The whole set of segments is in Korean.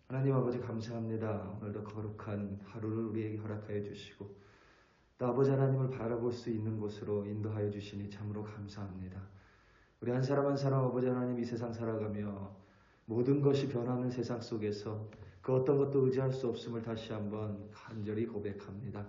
하나님 아버지 감사합니다. 오늘도 거룩한 하루를 우리에게 허락하여 주시고 또 아버지 하나님을 바라볼 수 있는 곳으로 인도하여 주시니 참으로 감사합니다. 우리 한 사람 한 사람 아버지 하나님 이 세상 살아가며 모든 것이 변하는 세상 속에서 그 어떤 것도 의지할 수 없음을 다시 한번 간절히 고백합니다.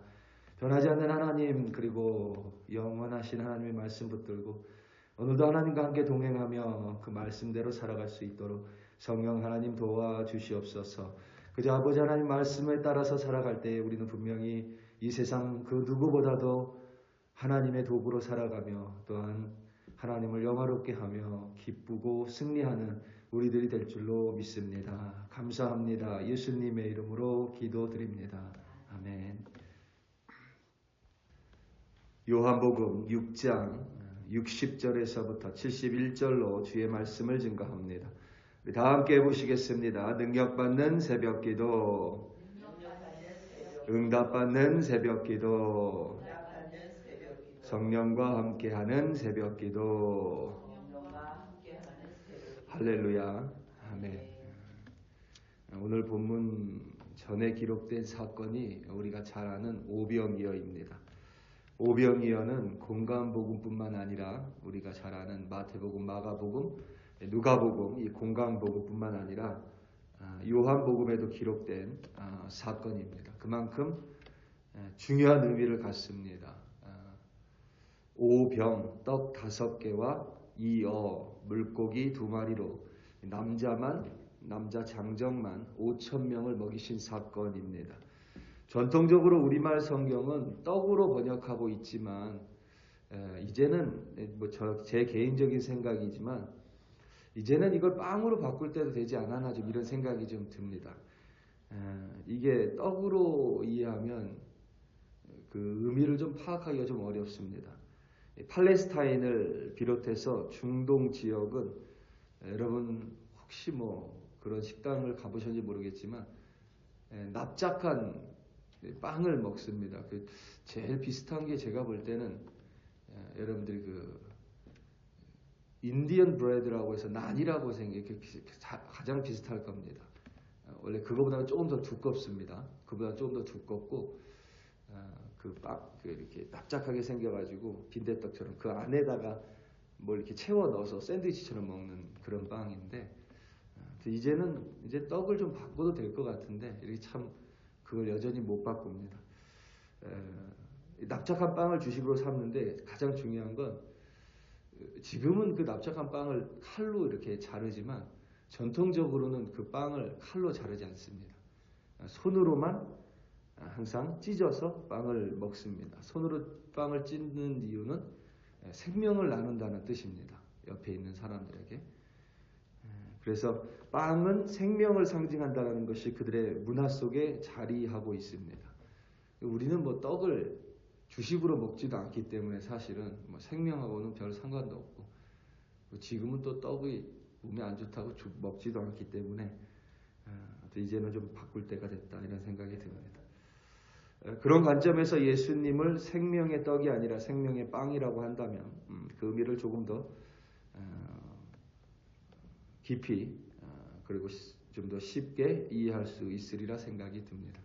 변하지 않는 하나님 그리고 영원하신 하나님의 말씀 붙들고 오늘도 하나님과 함께 동행하며 그 말씀대로 살아갈 수 있도록 성령 하나님 도와주시옵소서. 그저 아버지 하나님 말씀에 따라서 살아갈 때에 우리는 분명히 이 세상 그 누구보다도 하나님의 도구로 살아가며 또한 하나님을 영화롭게 하며 기쁘고 승리하는 우리들이 될 줄로 믿습니다. 감사합니다. 예수님의 이름으로 기도드립니다. 아멘. 요한복음 6장 60절에서부터 71절로 주의 말씀을 증거합니다. 우리 다 함께 해보시겠습니다. 능력받는 새벽기도, 응답받는 새벽기도, 성령과 함께하는 새벽기도. 할렐루야. 아멘. 오늘 본문 전에 기록된 사건이 우리가 잘 아는 오병이어입니다. 오병이어는 공간복음뿐만 아니라 우리가 잘 아는 마태복음, 마가복음, 누가복음, 이 공간복음뿐만 아니라 요한복음에도 기록된 사건입니다. 그만큼 중요한 의미를 갖습니다. 오병, 떡 5개와 2어, 물고기 2마리로 남자 장정만 5,000명을 먹이신 사건입니다. 전통적으로 우리말 성경은 떡으로 번역하고 있지만 이제는 제 개인적인 생각이지만 이제는 이걸 빵으로 바꿀 때도 되지 않았나 좀 이런 생각이 좀 듭니다. 이게 떡으로 이해하면 그 의미를 좀 파악하기가 좀 어렵습니다. 팔레스타인을 비롯해서 중동 지역은 여러분 혹시 그런 식당을 가보셨는지 모르겠지만 납작한 빵을 먹습니다. 제일 비슷한 게 제가 볼 때는 여러분들이 인디언 브레드라고 해서 난이라고 가장 비슷할 겁니다. 원래 그거보다는 조금 더 두껍습니다. 그보다 조금 더 두껍고 이렇게 납작하게 생겨가지고 빈대떡처럼 그 안에다가 뭘 이렇게 채워 넣어서 샌드위치처럼 먹는 그런 빵인데 이제 떡을 좀 바꿔도 될 것 같은데 이렇게 참 그걸 여전히 못 바꿉니다. 납작한 빵을 주식으로 삼는데 가장 중요한 건 지금은 그 납작한 빵을 칼로 이렇게 자르지만 전통적으로는 그 빵을 칼로 자르지 않습니다. 손으로만 항상 찢어서 빵을 먹습니다. 손으로 빵을 찢는 이유는 생명을 나눈다는 뜻입니다. 옆에 있는 사람들에게. 그래서 빵은 생명을 상징한다는 것이 그들의 문화 속에 자리하고 있습니다. 우리는 떡을 주식으로 먹지도 않기 때문에 사실은 생명하고는 별 상관도 없고 지금은 또 떡이 몸에 안 좋다고 먹지도 않기 때문에 이제는 좀 바꿀 때가 됐다 이런 생각이 듭니다. 그런 관점에서 예수님을 생명의 떡이 아니라 생명의 빵이라고 한다면 그 의미를 조금 더 깊이 그리고 좀 더 쉽게 이해할 수 있으리라 생각이 듭니다.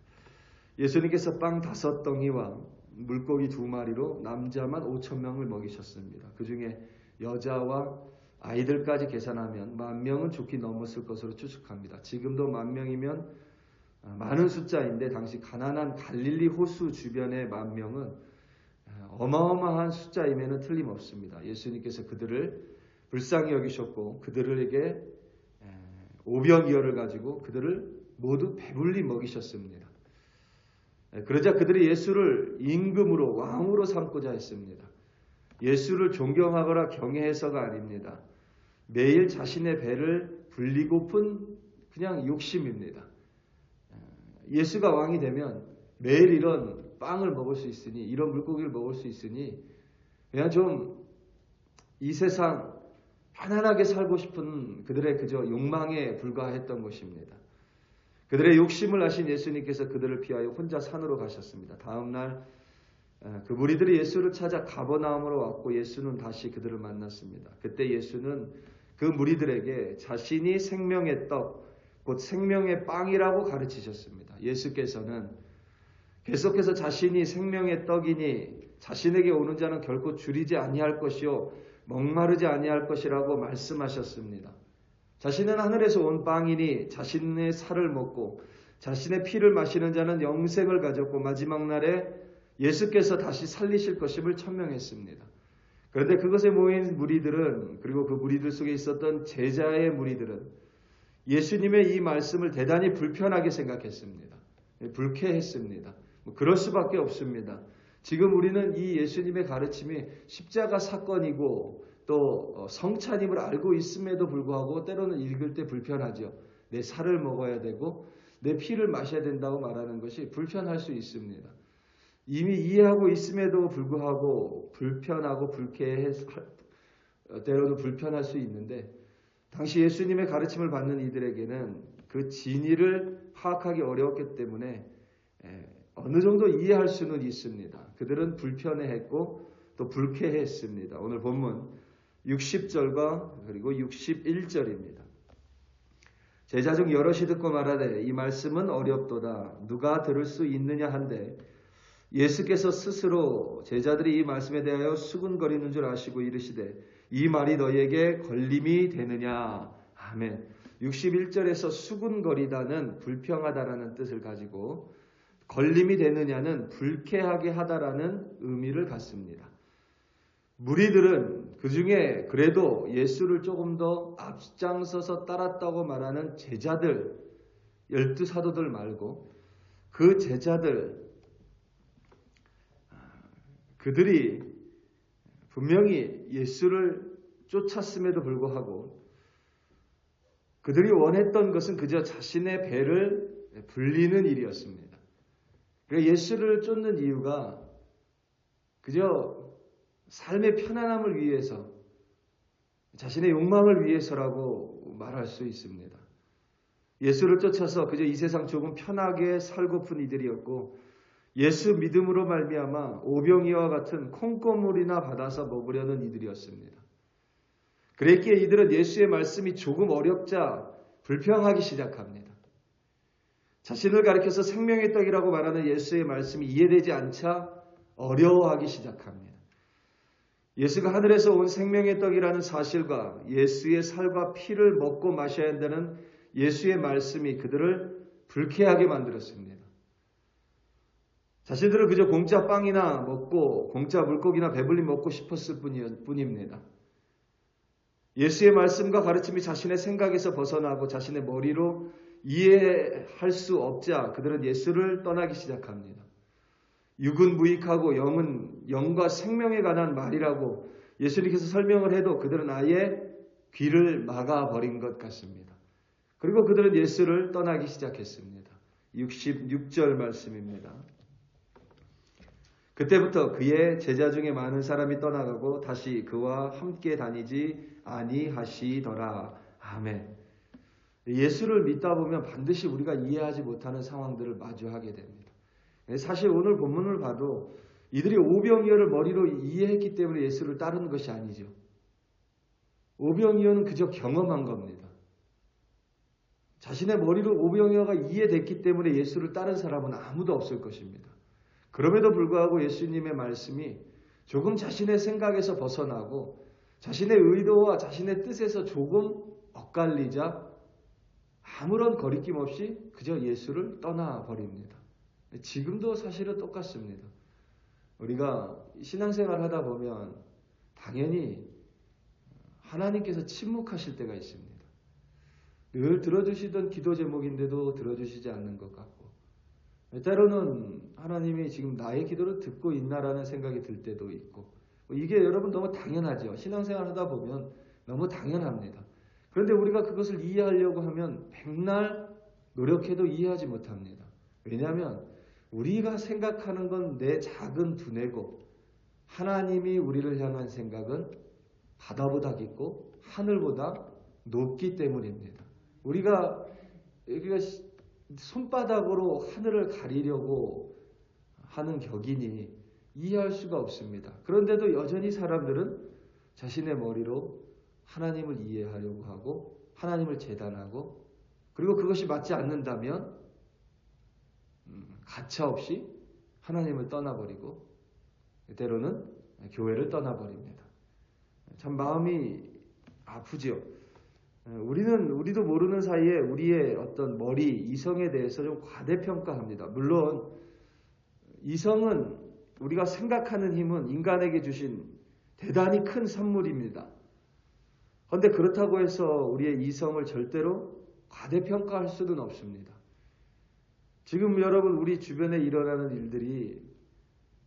예수님께서 빵 5덩이와 물고기 2마리로 남자만 5,000명을 먹이셨습니다. 그 중에 여자와 아이들까지 계산하면 10,000명은 좋게 넘었을 것으로 추측합니다. 지금도 10,000명이면 많은 숫자인데 당시 가난한 갈릴리 호수 주변의 10,000명은 어마어마한 숫자임에는 틀림없습니다. 예수님께서 그들을 불쌍히 여기셨고 그들에게 오병이어를 가지고 그들을 모두 배불리 먹이셨습니다. 그러자 그들이 예수를 임금으로 왕으로 삼고자 했습니다. 예수를 존경하거나 경외해서가 아닙니다. 매일 자신의 배를 불리고픈 그냥 욕심입니다. 예수가 왕이 되면 매일 이런 빵을 먹을 수 있으니 이런 물고기를 먹을 수 있으니 그냥 좀 이 세상 편안하게 살고 싶은 그들의 그저 욕망에 불과했던 것입니다. 그들의 욕심을 아신 예수님께서 그들을 피하여 혼자 산으로 가셨습니다. 다음 날 그 무리들이 예수를 찾아 가버나움으로 왔고 예수는 다시 그들을 만났습니다. 그때 예수는 그 무리들에게 자신이 생명의 떡, 곧 생명의 빵이라고 가르치셨습니다. 예수께서는 계속해서 자신이 생명의 떡이니 자신에게 오는 자는 결코 줄이지 아니할 것이요 목마르지 아니할 것이라고 말씀하셨습니다. 자신은 하늘에서 온 빵이니 자신의 살을 먹고 자신의 피를 마시는 자는 영생을 가졌고 마지막 날에 예수께서 다시 살리실 것임을 천명했습니다. 그런데 그것에 모인 무리들은, 그리고 그 무리들 속에 있었던 제자의 무리들은 예수님의 이 말씀을 대단히 불편하게 생각했습니다. 불쾌했습니다. 그럴 수밖에 없습니다. 지금 우리는 이 예수님의 가르침이 십자가 사건이고 또 성찬임을 알고 있음에도 불구하고 때로는 읽을 때 불편하죠. 내 살을 먹어야 되고 내 피를 마셔야 된다고 말하는 것이 불편할 수 있습니다. 이미 이해하고 있음에도 불구하고 불편하고 때로는 불편할 수 있는데 당시 예수님의 가르침을 받는 이들에게는 그 진리를 파악하기 어려웠기 때문에 어느 정도 이해할 수는 있습니다. 그들은 불편해했고 또 불쾌했습니다. 오늘 본문 60절과 그리고 61절입니다. 제자 중 여럿이 듣고 말하되 이 말씀은 어렵도다. 누가 들을 수 있느냐 한데 예수께서 스스로 제자들이 이 말씀에 대하여 수군거리는 줄 아시고 이르시되 이 말이 너희에게 걸림이 되느냐. 아멘. 61절에서 수군거리다는 불평하다라는 뜻을 가지고 걸림이 되느냐는 불쾌하게 하다라는 의미를 갖습니다. 무리들은 그 중에 그래도 예수를 조금 더 앞장서서 따랐다고 말하는 제자들, 12사도들 말고 그 제자들, 그들이 분명히 예수를 쫓았음에도 불구하고 그들이 원했던 것은 그저 자신의 배를 불리는 일이었습니다. 그러니까 예수를 쫓는 이유가 그저 삶의 편안함을 위해서, 자신의 욕망을 위해서라고 말할 수 있습니다. 예수를 쫓아서 그저 이 세상 조금 편하게 살고픈 이들이었고 예수 믿음으로 말미암아 오병이와 같은 콩고물이나 받아서 먹으려는 이들이었습니다. 그랬기에 이들은 예수의 말씀이 조금 어렵자 불평하기 시작합니다. 자신을 가리켜서 생명의 떡이라고 말하는 예수의 말씀이 이해되지 않자 어려워하기 시작합니다. 예수가 하늘에서 온 생명의 떡이라는 사실과 예수의 살과 피를 먹고 마셔야 한다는 예수의 말씀이 그들을 불쾌하게 만들었습니다. 자신들은 그저 공짜 빵이나 먹고 공짜 물고기나 배불리 먹고 싶었을 뿐입니다. 예수의 말씀과 가르침이 자신의 생각에서 벗어나고 자신의 머리로 이해할 수 없자 그들은 예수를 떠나기 시작합니다. 육은 무익하고 영은 영과 생명에 관한 말이라고 예수님께서 설명을 해도 그들은 아예 귀를 막아버린 것 같습니다. 그리고 그들은 예수를 떠나기 시작했습니다. 66절 말씀입니다. 그때부터 그의 제자 중에 많은 사람이 떠나가고 다시 그와 함께 다니지 아니하시더라. 아멘. 예수를 믿다 보면 반드시 우리가 이해하지 못하는 상황들을 마주하게 됩니다. 사실 오늘 본문을 봐도 이들이 오병이어를 머리로 이해했기 때문에 예수를 따르는 것이 아니죠. 오병이어는 그저 경험한 겁니다. 자신의 머리로 오병이어가 이해됐기 때문에 예수를 따른 사람은 아무도 없을 것입니다. 그럼에도 불구하고 예수님의 말씀이 조금 자신의 생각에서 벗어나고 자신의 의도와 자신의 뜻에서 조금 엇갈리자 아무런 거리낌 없이 그저 예수를 떠나버립니다. 지금도 사실은 똑같습니다. 우리가 신앙생활 하다 보면 당연히 하나님께서 침묵하실 때가 있습니다. 늘 들어주시던 기도 제목인데도 들어주시지 않는 것 같고 때로는 하나님이 지금 나의 기도를 듣고 있나라는 생각이 들 때도 있고 이게 여러분 너무 당연하죠. 신앙생활 하다 보면 너무 당연합니다. 그런데 우리가 그것을 이해하려고 하면 백날 노력해도 이해하지 못합니다. 왜냐하면 우리가 생각하는 건 내 작은 두뇌고 하나님이 우리를 향한 생각은 바다보다 깊고 하늘보다 높기 때문입니다. 우리가 손바닥으로 하늘을 가리려고 하는 격이니 이해할 수가 없습니다. 그런데도 여전히 사람들은 자신의 머리로 하나님을 이해하려고 하고 하나님을 재단하고 그리고 그것이 맞지 않는다면 가차없이 하나님을 떠나버리고 때로는 교회를 떠나버립니다. 참 마음이 아프지요. 우리도 모르는 사이에 우리의 어떤 머리, 이성에 대해서 좀 과대평가합니다. 물론 이성은 우리가 생각하는 힘은 인간에게 주신 대단히 큰 선물입니다. 그런데 그렇다고 해서 우리의 이성을 절대로 과대평가할 수는 없습니다. 지금 여러분 우리 주변에 일어나는 일들이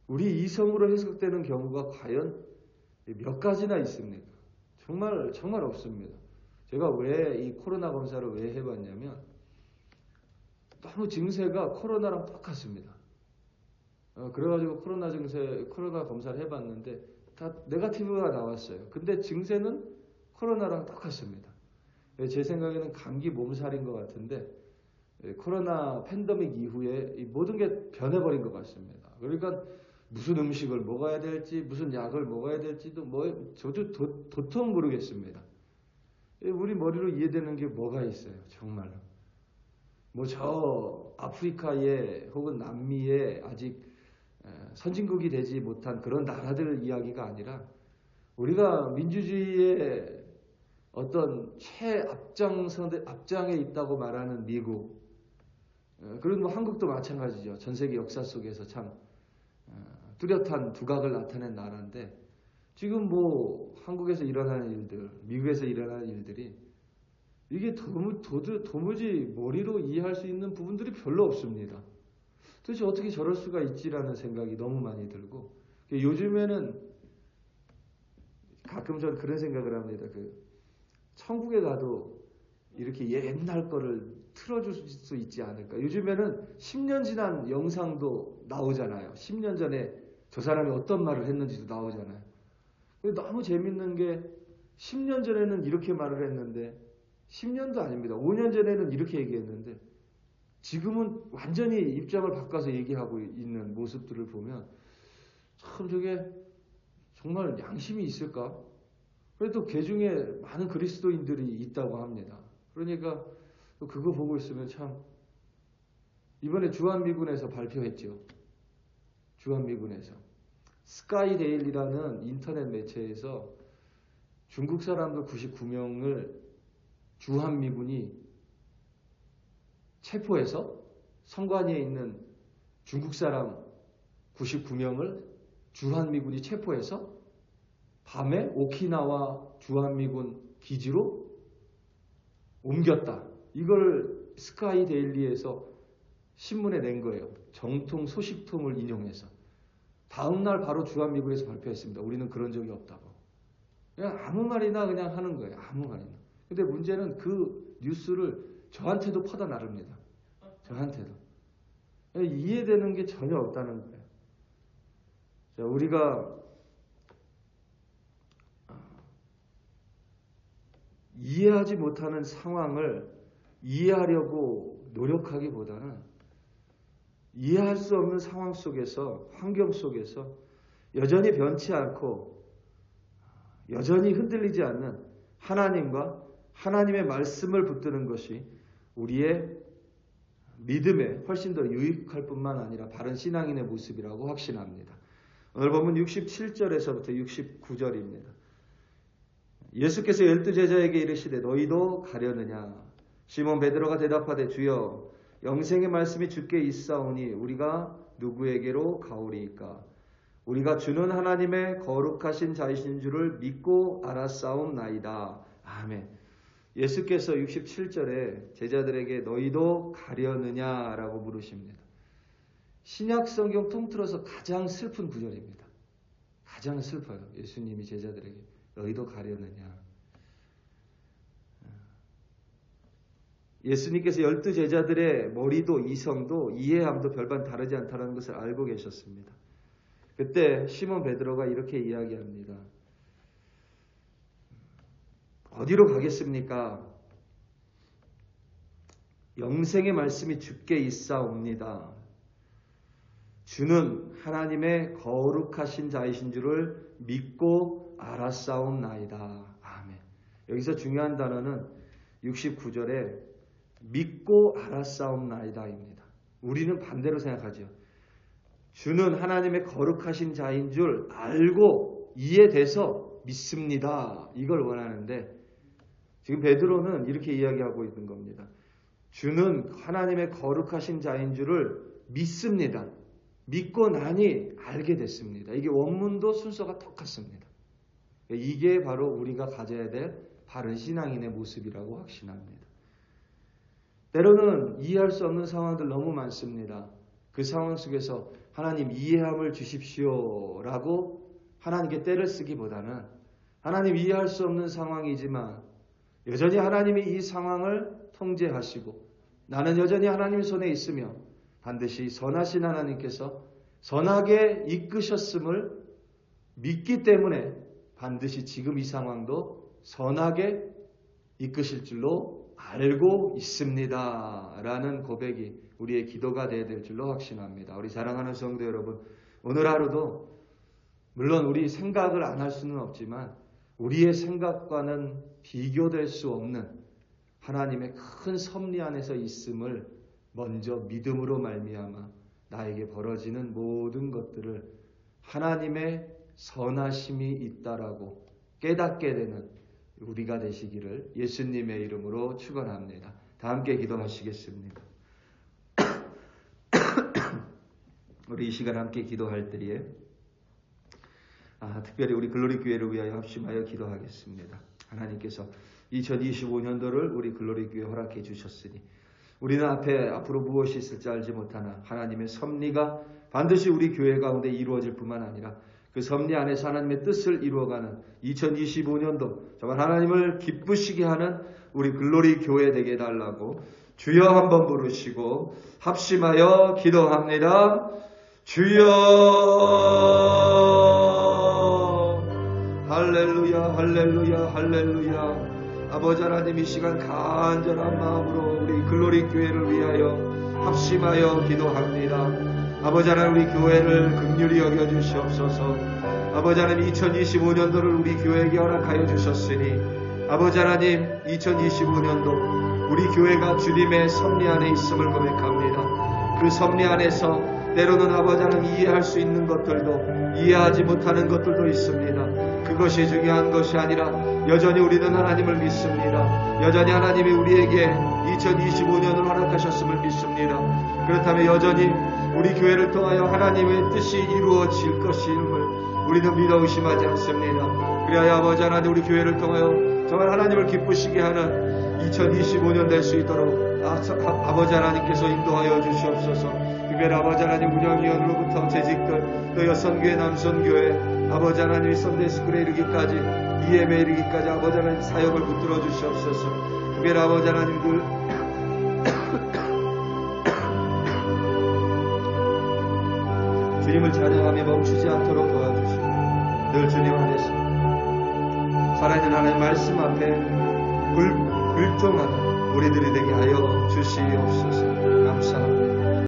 우리 이성으로 해석되는 경우가 과연 몇 가지나 있습니까? 정말 없습니다. 제가 왜 이 코로나 검사를 왜 해봤냐면 너무 증세가 코로나랑 똑같습니다. 그래가지고 코로나 검사를 해봤는데 다 네거티브가 나왔어요. 근데 증세는 코로나랑 똑같습니다. 제 생각에는 감기 몸살인 것 같은데 코로나 팬데믹 이후에 이 모든 게 변해버린 것 같습니다. 그러니까 무슨 음식을 먹어야 될지 무슨 약을 먹어야 될지도 저도 도통 모르겠습니다. 우리 머리로 이해되는 게 뭐가 있어요? 정말로. 저 아프리카에 혹은 남미에 아직 선진국이 되지 못한 그런 나라들 이야기가 아니라 우리가 민주주의의 어떤 최앞장에 있다고 말하는 미국, 그리고 한국도 마찬가지죠. 전 세계 역사 속에서 참 뚜렷한 두각을 나타낸 나라인데 지금 한국에서 일어나는 일들, 미국에서 일어나는 일들이 이게 도무지 머리로 이해할 수 있는 부분들이 별로 없습니다. 도대체 어떻게 저럴 수가 있지라는 생각이 너무 많이 들고 요즘에는 가끔 전 그런 생각을 합니다. 천국에 가도 이렇게 옛날 거를 틀어줄 수 있지 않을까. 요즘에는 10년 지난 영상도 나오잖아요. 10년 전에 저 사람이 어떤 말을 했는지도 나오잖아요. 너무 재밌는 게 10년 전에는 이렇게 말을 했는데 10년도 아닙니다. 5년 전에는 이렇게 얘기했는데 지금은 완전히 입장을 바꿔서 얘기하고 있는 모습들을 보면 참 저게 정말 양심이 있을까? 그래도 개 중에 많은 그리스도인들이 있다고 합니다. 그러니까 그거 보고 있으면 참 이번에 주한미군에서 발표했죠. 주한미군에서 스카이데일이라는 인터넷 매체에서 중국 사람들 99명을 주한미군이 체포해서 성관위에 있는 중국 사람 99명을 주한미군이 체포해서 밤에 오키나와 주한미군 기지로 옮겼다. 이걸 스카이데일리에서 신문에 낸 거예요. 정통 소식통을 인용해서. 다음날 바로 주한미군에서 발표했습니다. 우리는 그런 적이 없다고. 그냥 아무 말이나 그냥 하는 거예요. 아무 말이나. 근데 문제는 그 뉴스를 저한테도 퍼다 나릅니다. 저한테도. 이해되는 게 전혀 없다는 거예요. 자, 우리가 이해하지 못하는 상황을 이해하려고 노력하기보다는 이해할 수 없는 상황 속에서, 환경 속에서 여전히 변치 않고 여전히 흔들리지 않는 하나님과 하나님의 말씀을 붙드는 것이 우리의 믿음에 훨씬 더 유익할 뿐만 아니라 바른 신앙인의 모습이라고 확신합니다. 오늘 보면 67절에서부터 69절입니다. 예수께서 12제자에게 이르시되 너희도 가려느냐? 시몬 베드로가 대답하되 주여 영생의 말씀이 주께 있사오니 우리가 누구에게로 가오리이까? 우리가 주는 하나님의 거룩하신 자이신 줄을 믿고 알았사옵나이다. 아멘. 예수께서 67절에 제자들에게 너희도 가려느냐라고 물으십니다. 신약 성경 통틀어서 가장 슬픈 구절입니다. 가장 슬퍼요. 예수님이 제자들에게 너희도 가려느냐. 예수님께서 12제자들의 머리도 이성도 이해함도 별반 다르지 않다는 것을 알고 계셨습니다. 그때 시몬 베드로가 이렇게 이야기합니다. 어디로 가겠습니까? 영생의 말씀이 주께 있사옵니다. 주는 하나님의 거룩하신 자이신 줄을 믿고 알았사옵나이다. 아멘. 여기서 중요한 단어는 69절에 믿고 알았사옵나이다입니다. 우리는 반대로 생각하죠. 주는 하나님의 거룩하신 자인 줄 알고 이해돼서 믿습니다. 이걸 원하는데 지금 베드로는 이렇게 이야기하고 있는 겁니다. 주는 하나님의 거룩하신 자인 줄을 믿습니다. 믿고 나니 알게 됐습니다. 이게 원문도 순서가 똑같습니다. 이게 바로 우리가 가져야 될 바른 신앙인의 모습이라고 확신합니다. 때로는 이해할 수 없는 상황들 너무 많습니다. 그 상황 속에서 하나님 이해함을 주십시오 라고 하나님께 때를 쓰기보다는 하나님 이해할 수 없는 상황이지만 여전히 하나님이 이 상황을 통제하시고 나는 여전히 하나님 손에 있으며 반드시 선하신 하나님께서 선하게 이끄셨음을 믿기 때문에 반드시 지금 이 상황도 선하게 이끄실 줄로 알고 있습니다. 라는 고백이 우리의 기도가 되어야 될 줄로 확신합니다. 우리 사랑하는 성도 여러분, 오늘 하루도 물론 우리 생각을 안 할 수는 없지만 우리의 생각과는 비교될 수 없는 하나님의 큰 섭리 안에서 있음을 먼저 믿음으로 말미암아 나에게 벌어지는 모든 것들을 하나님의 선하심이 있다라고 깨닫게 되는 우리가 되시기를 예수님의 이름으로 축원합니다. 다 함께 기도하시겠습니다. 우리 이 시간 함께 기도할 때에 특별히 우리 글로리 교회를 위하여 합심하여 기도하겠습니다. 하나님께서 2025년도를 우리 글로리 교회 허락해 주셨으니 우리는 앞으로 무엇이 있을지 알지 못하나 하나님의 섭리가 반드시 우리 교회 가운데 이루어질 뿐만 아니라 그 섭리 안에서 하나님의 뜻을 이루어가는 2025년도 정말 하나님을 기쁘시게 하는 우리 글로리 교회 되게 해달라고 주여 한번 부르시고 합심하여 기도합니다. 주여 할렐루야 할렐루야 할렐루야. 아버지 하나님 이 시간 간절한 마음으로 우리 글로리 교회를 위하여 합심하여 기도합니다. 아버지 하나님 우리 교회를 긍휼히 여겨주시옵소서. 아버지 하나님 2025년도를 우리 교회에게 허락하여 주셨으니 아버지 하나님 2025년도 우리 교회가 주님의 섭리 안에 있음을 고백합니다. 그 섭리 안에서 때로는 아버지 하나님 이해할 수 있는 것들도 이해하지 못하는 것들도 있습니다. 그것이 중요한 것이 아니라 여전히 우리는 하나님을 믿습니다. 여전히 하나님이 우리에게 2025년을 허락하셨음을 믿습니다. 그렇다면 여전히 우리 교회를 통하여 하나님의 뜻이 이루어질 것임을 우리는 믿어 의심하지 않습니다. 그래야 아버지 하나님 우리 교회를 통하여 정말 하나님을 기쁘시게 하는 2025년 될 수 있도록 아버지 하나님께서 인도하여 주시옵소서. 특별히 아버지 하나님 운영위원으로부터 재직들 또 여선교회 남선교회 아버지 하나님 선데이스쿨에 이르기까지 EM에 이르기까지 아버지 하나님 사역을 붙들어 주시옵소서. 특별히 아버지 하나님들 주님을 찬양하며 멈추지 않도록 도와주시고 늘 주님 안에서 살아있는 하나님의 말씀 앞에 불종하는 우리들이 되게 하여 주시옵소서. 감사합니다.